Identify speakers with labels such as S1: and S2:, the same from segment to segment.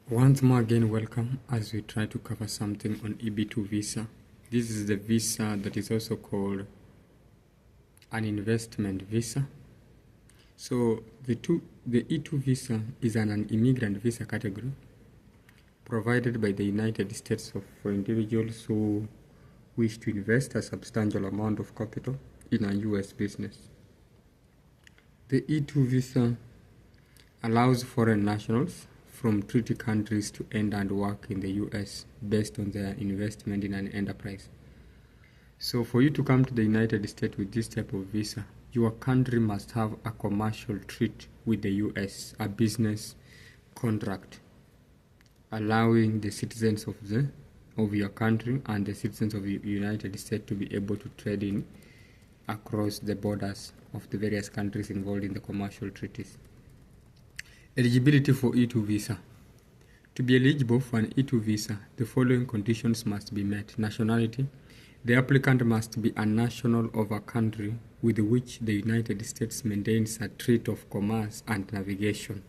S1: Once more again, welcome as we try to cover something on E-2 visa. This is the visa that is also called an investment visa. So the E-2 visa is an immigrant visa category provided by the United States for individuals who wish to invest a substantial amount of capital in a U.S. business. The E-2 visa allows foreign nationals from treaty countries to enter and work in the U.S. based on their investment in an enterprise. So for you to come to the United States with this type of visa, your country must have a commercial treaty with the U.S., a business contract, allowing the citizens of your country and the citizens of the United States to be able to trade in across the borders of the various countries involved in the commercial treaties. Eligibility for E-2 visa. To be eligible for an E-2 visa, the following conditions must be met. Nationality. The applicant must be a national of a country with which the United States maintains a treaty of commerce and navigation.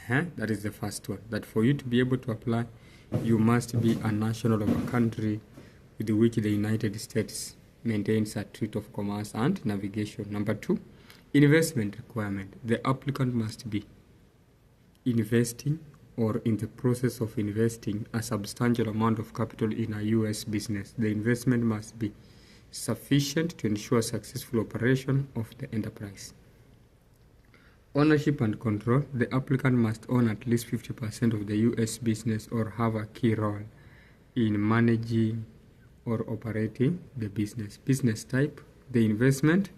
S1: That is the first one. That for you to be able to apply, you must be a national of a country with which the United States maintains a treaty of commerce and navigation. Number two, investment requirement. The applicant must be investing or in the process of investing a substantial amount of capital in a U.S. business. The investment must be sufficient to ensure successful operation of the enterprise. Ownership and control. The applicant must own at least 50% of the U.S. business or have a key role in managing or operating the business. Business type. The investment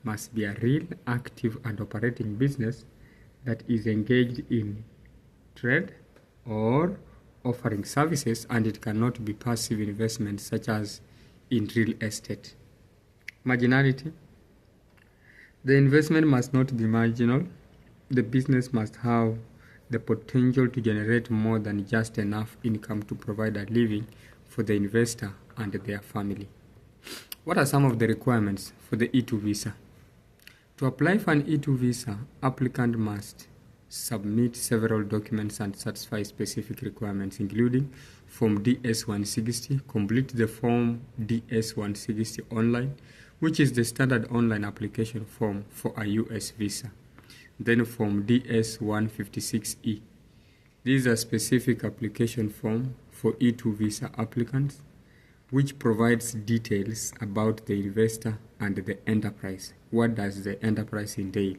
S1: must be a real, active and operating business that is engaged in trade or offering services, and it cannot be passive investment such as in real estate. Marginality. The investment must not be marginal. The business must have the potential to generate more than just enough income to provide a living for the investor and their family. What are some of the requirements for the E-2 visa? To apply for an E-2 visa, applicant must submit several documents and satisfy specific requirements, including Form DS-160. Complete the Form DS-160 online, which is the standard online application form for a U.S. visa. Then Form DS-156E. This is a specific application form for E-2 visa applicants, which provides details about the investor and the enterprise. What does the enterprise entail?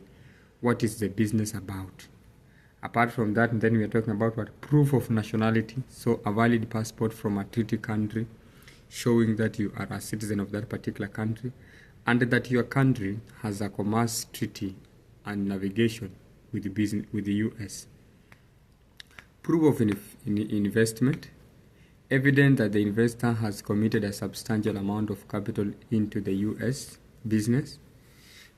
S1: What is the business about? Apart from that, then we are talking about what? Proof of nationality. So a valid passport from a treaty country showing that you are a citizen of that particular country and that your country has a commerce treaty and navigation with the U.S. Proof of investment. Evidence that the investor has committed a substantial amount of capital into the U.S. business.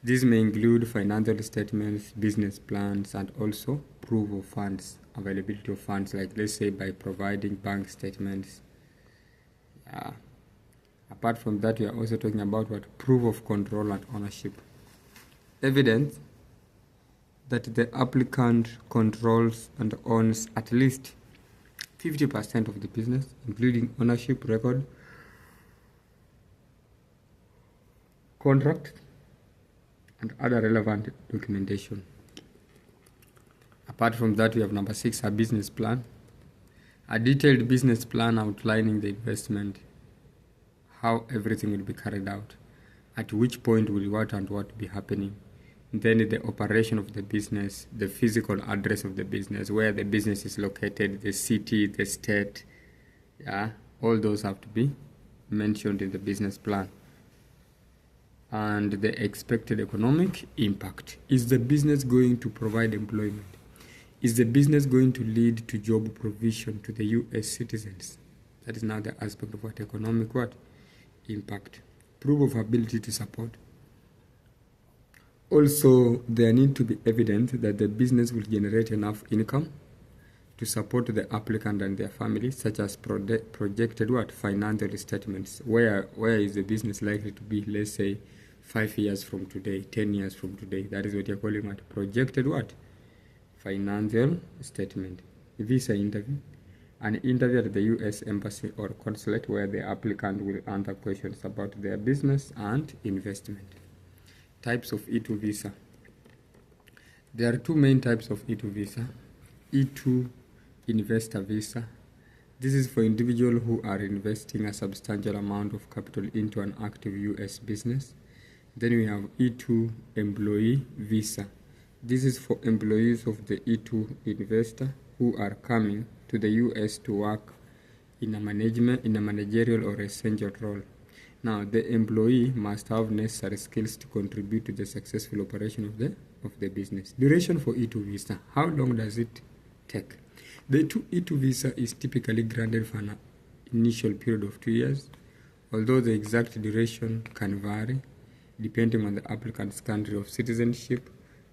S1: This may include financial statements, business plans, and also proof of funds, availability of funds, like let's say by providing bank statements. Apart from that, we are also talking about what? Proof of control and ownership. Evidence that the applicant controls and owns at least 50% of the business, including ownership record, contract, and other relevant documentation. Apart from that, we have number 6, a business plan. A detailed business plan outlining the investment, how everything will be carried out, at which point will what and what be happening. Then the operation of the business, the physical address of the business, where the business is located, the city, the state, all those have to be mentioned in the business plan. And the expected economic impact. Is the business going to provide employment? Is the business going to lead to job provision to the U.S. citizens? That is now the aspect of what? Economic what? Impact. Proof of ability to support. Also, there need to be evidence that the business will generate enough income to support the applicant and their family, such as projected what? Financial statements. Where is the business likely to be, let's say, 5 years from today, 10 years from today? That is what you're calling what? Projected what? Financial statement. visa interview, an interview at the US Embassy or Consulate where the applicant will answer questions about their business and investment. Types of E-2 visa. There are two main types of E-2 visa. E-2 investor visa. This is for individuals who are investing a substantial amount of capital into an active US business. Then we have E-2 employee visa. This is for employees of the E-2 investor who are coming to the US to work in a managerial or essential role. Now, the employee must have necessary skills to contribute to the successful operation of the business. Duration for E-2 visa. How long does it take? The E-2 visa is typically granted for an initial period of 2 years, although the exact duration can vary depending on the applicant's country of citizenship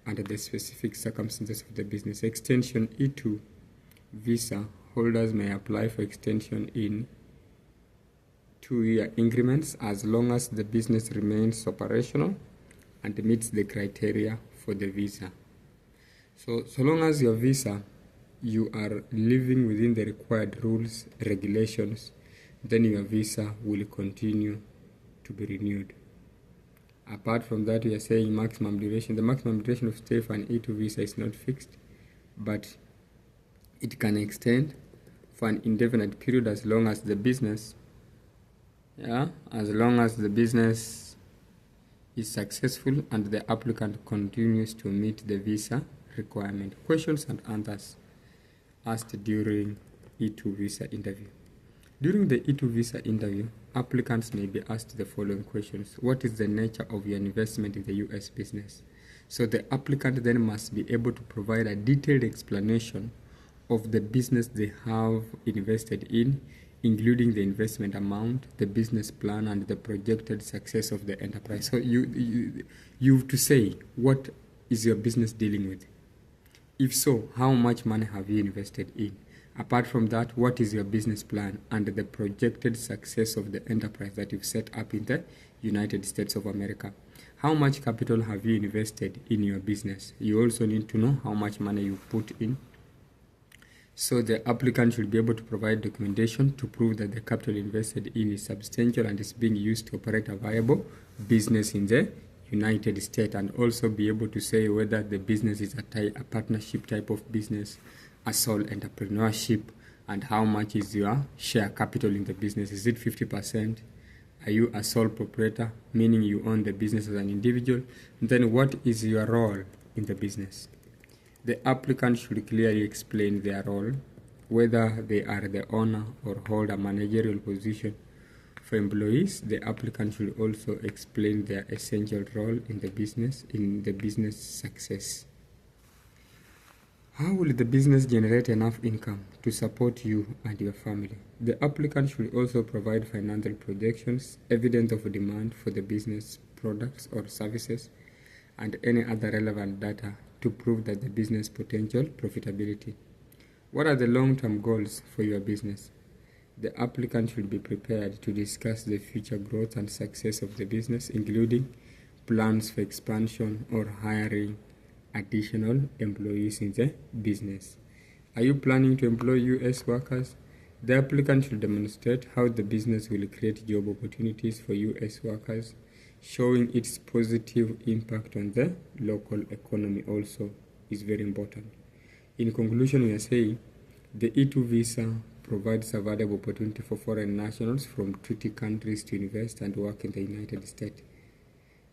S1: and the specific circumstances of the business. Extension E-2 visa holders may apply for extension in 2-year increments as long as the business remains operational and meets the criteria for the visa. So long as your visa, you are living within the required rules, regulations, then your visa will continue to be renewed. Apart from that, we are saying maximum duration. The maximum duration of stay for an E-2 visa is not fixed, but it can extend for an indefinite period as long as the business is successful and the applicant continues to meet the visa requirement. Questions and answers asked during E-2 visa interview. During the E-2 visa interview, applicants may be asked the following questions. What is the nature of your investment in the US business? So the applicant then must be able to provide a detailed explanation of the business they have invested in, including the investment amount, the business plan, and the projected success of the enterprise. So you have to say, what is your business dealing with? If so, how much money have you invested in? Apart from that, what is your business plan and the projected success of the enterprise that you've set up in the United States of America? How much capital have you invested in your business? You also need to know how much money you put in. So the applicant should be able to provide documentation to prove that the capital invested in is substantial and is being used to operate a viable business in the United States, and also be able to say whether the business is a partnership type of business, a sole entrepreneurship, and how much is your share capital in the business. Is it 50%? Are you a sole proprietor, meaning you own the business as an individual? And then what is your role in the business? The applicant should clearly explain their role, whether they are the owner or hold a managerial position. For employees, the applicant should also explain their essential role in the business success. How will the business generate enough income to support you and your family? The applicant should also provide financial projections, evidence of demand for the business products or services, and any other relevant data to prove that the business potential profitability. What are the long-term goals for your business? The applicant should be prepared to discuss the future growth and success of the business, including plans for expansion or hiring additional employees in the business. Are you planning to employ US workers? The applicant should demonstrate how the business will create job opportunities for US workers, showing its positive impact on the local economy also is very important. In conclusion, we are saying the E-2 visa provides a valuable opportunity for foreign nationals from treaty countries to invest and work in the United States.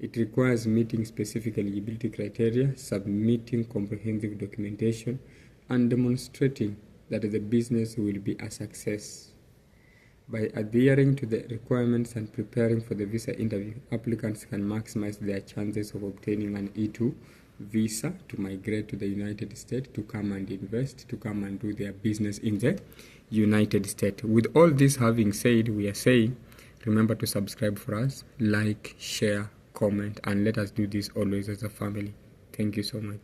S1: It requires meeting specific eligibility criteria, submitting comprehensive documentation, and demonstrating that the business will be a success. By adhering to the requirements and preparing for the visa interview, applicants can maximize their chances of obtaining an E-2 visa to migrate to the United States, to come and invest, to come and do their business in the United States. With all this having said, we are saying, remember to subscribe for us, like, share, comment, and let us do this always as a family. Thank you so much.